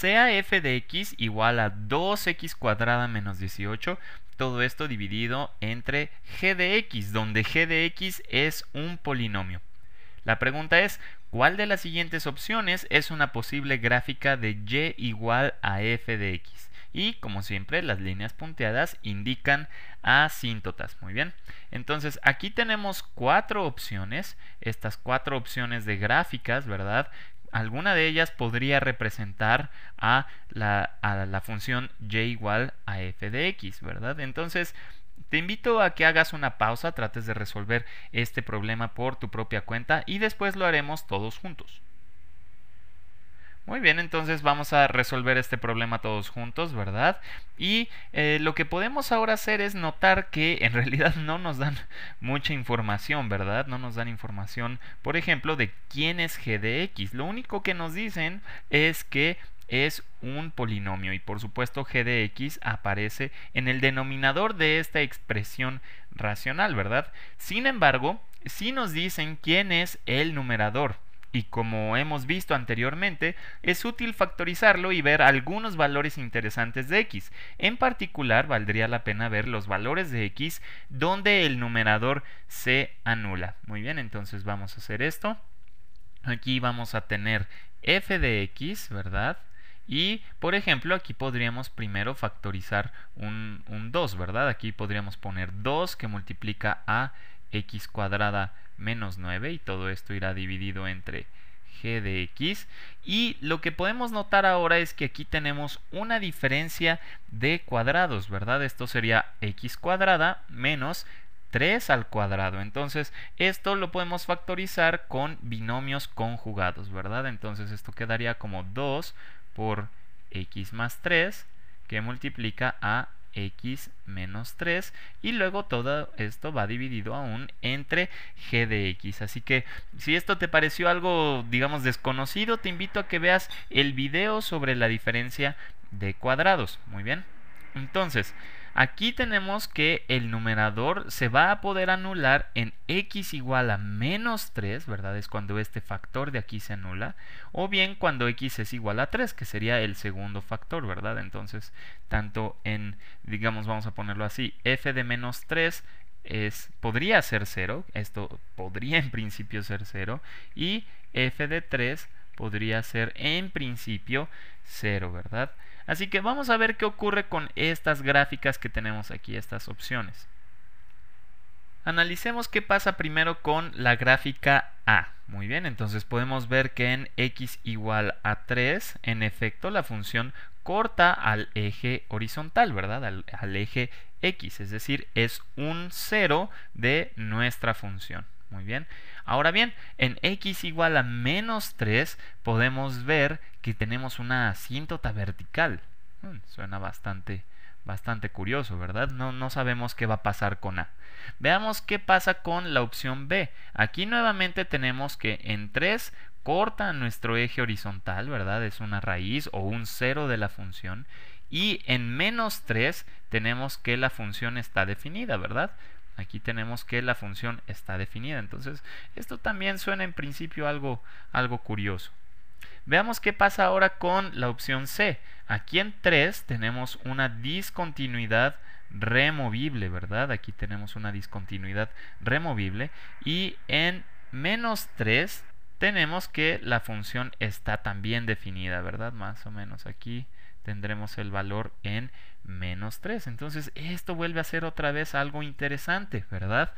sea f de x igual a 2x cuadrada menos 18, todo esto dividido entre g de x, donde g de x es un polinomio. La pregunta es, ¿cuál de las siguientes opciones es una posible gráfica de y igual a f de x? Y, como siempre, las líneas punteadas indican asíntotas. Muy bien. Entonces, aquí tenemos 4 opciones. Estas 4 opciones de gráficas, ¿verdad? Alguna de ellas podría representar a la función y igual a f de x, ¿verdad? Entonces, te invito a que hagas una pausa, trates de resolver este problema por tu propia cuenta y después lo haremos todos juntos. Muy bien, entonces vamos a resolver este problema todos juntos, ¿verdad? Y lo que podemos ahora hacer es notar que en realidad no nos dan mucha información, ¿verdad? No nos dan información, por ejemplo, de quién es g de x. Lo único que nos dicen es que es un polinomio y por supuesto g de x aparece en el denominador de esta expresión racional, ¿verdad? Sin embargo, sí nos dicen quién es el numerador. Y como hemos visto anteriormente, es útil factorizarlo y ver algunos valores interesantes de x. En particular, valdría la pena ver los valores de x donde el numerador se anula. Muy bien, entonces vamos a hacer esto. Aquí vamos a tener f de x, ¿verdad? Y, por ejemplo, aquí podríamos primero factorizar un 2, ¿verdad? Aquí podríamos poner 2 que multiplica a x cuadrada menos 9 y todo esto irá dividido entre g de x. Y lo que podemos notar ahora es que aquí tenemos una diferencia de cuadrados, ¿verdad? Esto sería x cuadrada menos 3 al cuadrado. Entonces, esto lo podemos factorizar con binomios conjugados, ¿verdad? Entonces, esto quedaría como 2 por x más 3 que multiplica a x menos 3 y luego todo esto va dividido aún entre g de x. Así que si esto te pareció algo, digamos, desconocido, te invito a que veas el video sobre la diferencia de cuadrados. Muy bien. Entonces, aquí tenemos que el numerador se va a poder anular en x igual a menos 3, ¿verdad? Es cuando este factor de aquí se anula, o bien cuando x es igual a 3, que sería el segundo factor, ¿verdad? Entonces, tanto en, digamos, vamos a ponerlo así, f de menos 3 podría ser 0, esto podría en principio ser 0, y f de 3 podría ser en principio 0, ¿verdad? Así que vamos a ver qué ocurre con estas gráficas que tenemos aquí, estas opciones. Analicemos qué pasa primero con la gráfica A. Muy bien, entonces podemos ver que en x igual a 3, en efecto, la función corta al eje horizontal, ¿verdad? Al eje x, es decir, es un 0 de nuestra función. Muy bien. Ahora bien, en x igual a menos 3 podemos ver que tenemos una asíntota vertical. Suena bastante curioso, ¿verdad? No sabemos qué va a pasar con A. Veamos qué pasa con la opción B. Aquí nuevamente tenemos que en 3 corta nuestro eje horizontal, ¿verdad? Es una raíz o un 0 de la función. Y en menos 3 tenemos que la función está definida, ¿verdad? Aquí tenemos que la función está definida. Entonces, esto también suena en principio algo curioso. Veamos qué pasa ahora con la opción C. Aquí en 3 tenemos una discontinuidad removible, ¿verdad? Aquí tenemos una discontinuidad removible. Y en menos 3 tenemos que la función está también definida, ¿verdad? Más o menos aquí tendremos el valor en menos 3. Entonces, esto vuelve a ser otra vez algo interesante, ¿verdad?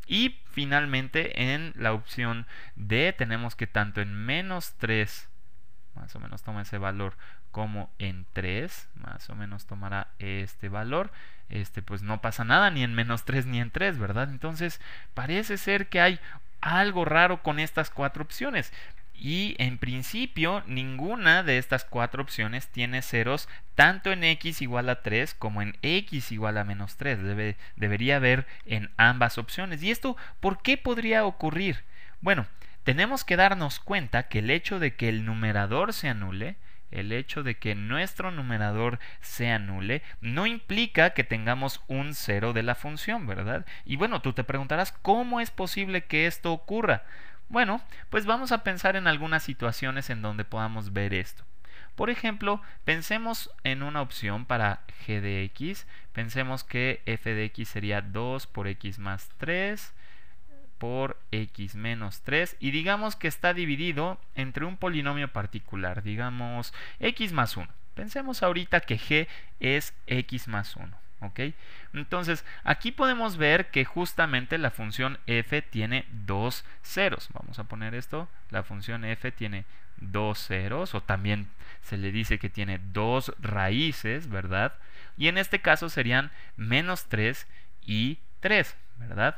Y finalmente, en la opción D, tenemos que tanto en menos 3, más o menos toma ese valor, como en 3, más o menos tomará este valor. Pues no pasa nada ni en menos 3 ni en 3, ¿verdad? Entonces, parece ser que hay algo raro con estas 4 opciones. Y en principio ninguna de estas 4 opciones tiene ceros tanto en x igual a 3 como en x igual a menos 3. Debería haber en ambas opciones. ¿Y esto por qué podría ocurrir? Bueno, tenemos que darnos cuenta que el hecho de que el numerador se anule, el hecho de que nuestro numerador se anule, no implica que tengamos un 0 de la función, ¿verdad? Y bueno, tú te preguntarás, ¿cómo es posible que esto ocurra? Bueno, pues vamos a pensar en algunas situaciones en donde podamos ver esto. Por ejemplo, pensemos en una opción para g de x. Pensemos que f de x sería 2 por x más 3 por x menos 3 y digamos que está dividido entre un polinomio particular, digamos x más 1. Pensemos ahorita que g es x más 1. ¿Ok? Entonces, aquí podemos ver que justamente la función f tiene dos ceros. Vamos a poner esto. La función f tiene dos ceros, o también se le dice que tiene dos raíces, ¿verdad? Y en este caso serían menos 3 y 3, ¿verdad?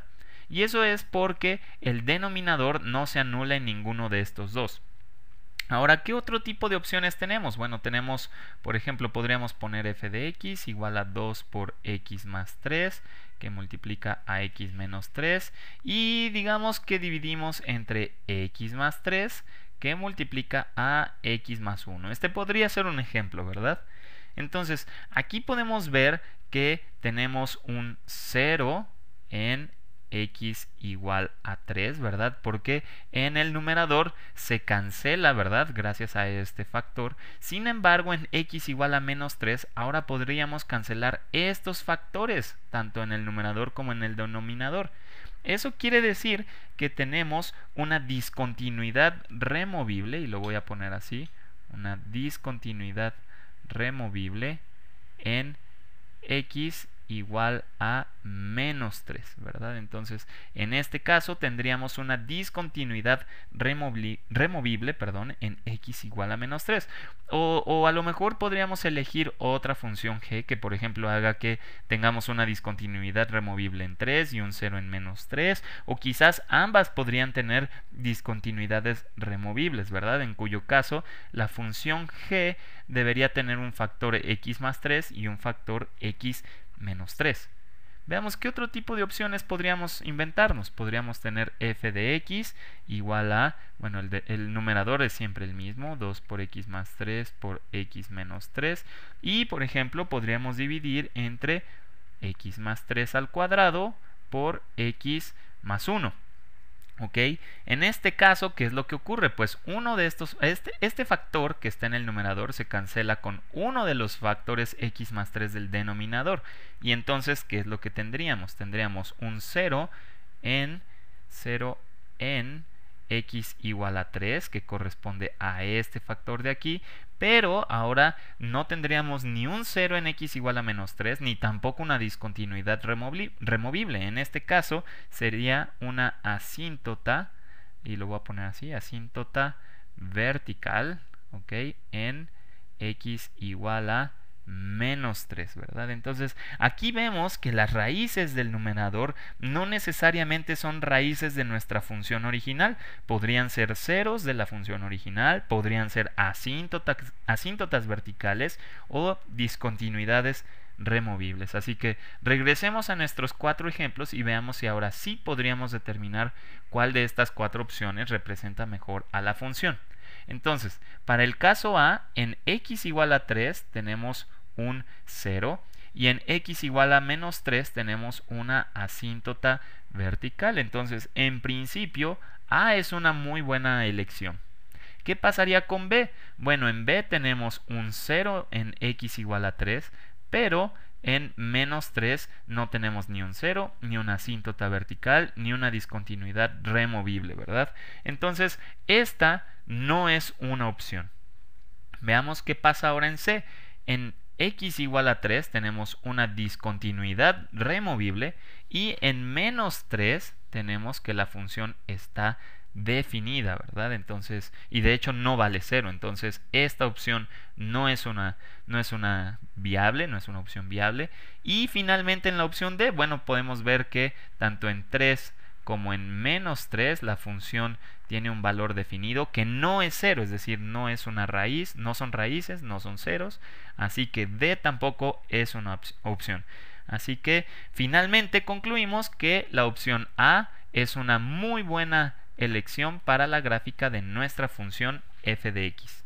Y eso es porque el denominador no se anula en ninguno de estos dos. Ahora, ¿qué otro tipo de opciones tenemos? Bueno, tenemos, por ejemplo, podríamos poner f de x igual a 2 por x más 3, que multiplica a x menos 3. Y digamos que dividimos entre x más 3, que multiplica a x más 1. Este podría ser un ejemplo, ¿verdad? Entonces, aquí podemos ver que tenemos un 0 en x igual a 3, ¿verdad? Porque en el numerador se cancela, ¿verdad? Gracias a este factor. Sin embargo, en x igual a menos 3, ahora podríamos cancelar estos factores, tanto en el numerador como en el denominador. Eso quiere decir que tenemos una discontinuidad removible, y lo voy a poner así, una discontinuidad removible en x igual a menos 3, ¿verdad? Entonces, en este caso tendríamos una discontinuidad removible, en x igual a menos 3. O a lo mejor podríamos elegir otra función g que, por ejemplo, haga que tengamos una discontinuidad removible en 3 y un 0 en menos 3. O quizás ambas podrían tener discontinuidades removibles, ¿verdad? En cuyo caso, la función g debería tener un factor x más 3 y un factor x menos 3. Veamos qué otro tipo de opciones podríamos inventarnos. Podríamos tener f de x igual a, bueno, el numerador es siempre el mismo, 2 por x más 3 por x menos 3. Y, por ejemplo, podríamos dividir entre x más 3 al cuadrado por x más 1. ¿Ok? En este caso, ¿qué es lo que ocurre? Pues uno de estos, este factor que está en el numerador se cancela con uno de los factores x más 3 del denominador. Y entonces, ¿qué es lo que tendríamos? Tendríamos un 0 en x igual a 3, que corresponde a este factor de aquí, pero ahora no tendríamos ni un 0 en x igual a menos 3, ni tampoco una discontinuidad removible. En este caso sería una asíntota, y lo voy a poner así, asíntota vertical, ¿ok? En x igual a menos 3, ¿verdad? Entonces, aquí vemos que las raíces del numerador no necesariamente son raíces de nuestra función original. Podrían ser ceros de la función original, podrían ser asíntotas verticales o discontinuidades removibles. Así que regresemos a nuestros 4 ejemplos y veamos si ahora sí podríamos determinar cuál de estas 4 opciones representa mejor a la función. Entonces, para el caso A, en x igual a 3 tenemos un 0 y en x igual a menos 3 tenemos una asíntota vertical. Entonces, en principio, A es una muy buena elección. ¿Qué pasaría con B? Bueno, en B tenemos un 0 en x igual a 3, pero en menos 3 no tenemos ni un 0, ni una asíntota vertical, ni una discontinuidad removible, ¿verdad? Entonces, esta no es una opción. Veamos qué pasa ahora en C. En x igual a 3 tenemos una discontinuidad removible y en menos 3 tenemos que la función está definida, ¿verdad? Entonces, y de hecho no vale 0. Entonces, esta opción no es una viable, no es una opción viable. Y finalmente en la opción D, bueno, podemos ver que tanto en 3 como en menos 3 la función tiene un valor definido que no es 0, es decir, no es una raíz, no son raíces, no son ceros, así que D tampoco es una opción. Así que finalmente concluimos que la opción A es una muy buena elección para la gráfica de nuestra función f de x.